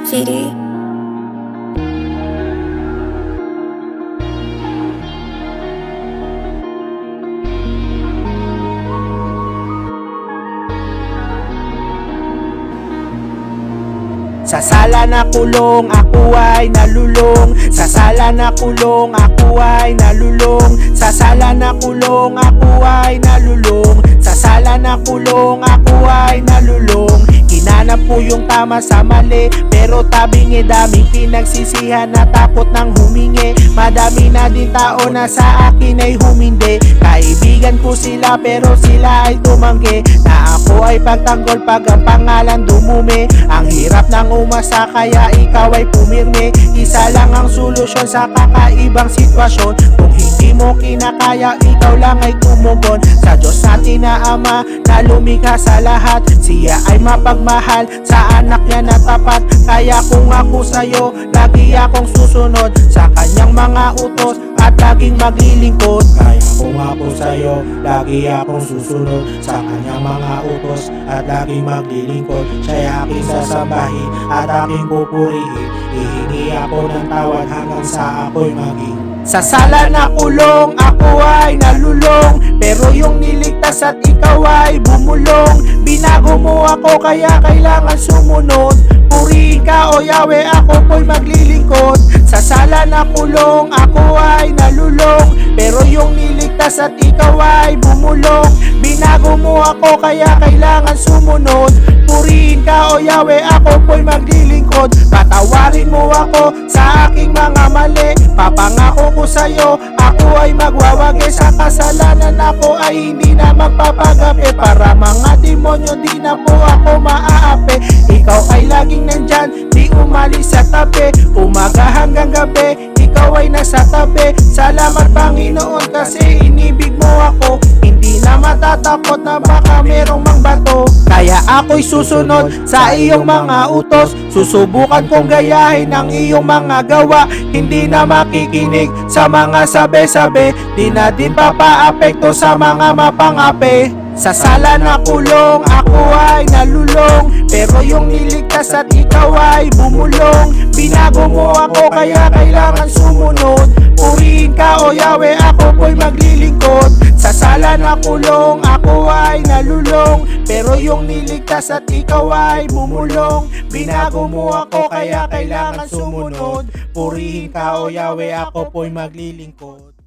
CD. Sa sala na kulong, ako ay nalulong. Sa sala na kulong, ako ay nalulong. Sa sala na kulong, ako ay nalulong. Sa sala na kulong, ako ay nalulong. Hinanap ko yung tama sa mali, pero tabingi daming pinagsisihan na takot nang humingi. Madami na din tao na sa akin ay humindi. Kaibigan ko sila pero sila ay tumanggi na ako ay pagtanggol pag ang pangalan dumumi. Ang hirap ng umasa kaya ikaw ay pumirmi. Isa lang ang solusyon sa kakaibang sitwasyon. Kung hindi mo kinakaya, ikaw lang ay tumugon sa Diyos natin na Ama na lumikha sa lahat. Siya ay mapagmahal sa anak niya na tapat. Kaya kung ako sa'yo, lagi akong susunod sa kanyang mga utos at laging maglilingkod. Kaya kung ako sa'yo, lagi akong susunod sa kanyang mga utos at laging maglilingkod. Siya'y aking sasambahin at aking pupurihin. Hihingi ako ng tawad hanggang sa ako'y maging sa sala na kulong, ako ay nalulong. Pero yung niligtas at ikaw ay bumulong. Binago mo ako kaya kailangan sumunod. Purihin ka o Yahweh, ako po'y maglilingkod. Sa sala na kulong, ako ay nalulong. Pero yung niligtas at ikaw ay bumulong. Binago mo ako kaya kailangan sumunod. Purihin ka o Yahweh, ako po'y maglilingkod. Patawarin mo ako sa aking mga mali. Papangako ko sa'yo, ako ay magwawagi. Sa kasalanan ako ay hindi na magpapagapi. Para mga demonyo di na po ako maaapi. Ikaw ay laging nandyan, di umalis sa tabi. Umaga hanggang gabi, ikaw ay nasa tabi. Salamat Panginoon kasi inibig mo ako. Hindi na matatakot na baka merong mangbato. Kaya ako'y susunod sa iyong mga utos. Susubukan kong gayahin ang iyong mga gawa. Hindi na makikinig sa mga sabi-sabi. Di na din papaapekto sa mga mapangapi. Sa sala na kulong, ako ay nalulong. Pero yung niligtas at ikaw ay bumulong. Binago mo ako kaya kailangan sumunod. Purihin ka o Yahweh, ako po'y maglilingkod. Sa sala na kulong, ako ay nalulong. Pero yung niligtas at ikaw ay bumulong. Binago mo ako kaya kailangan sumunod. Purihin ka o Yahweh, ako po'y maglilingkod.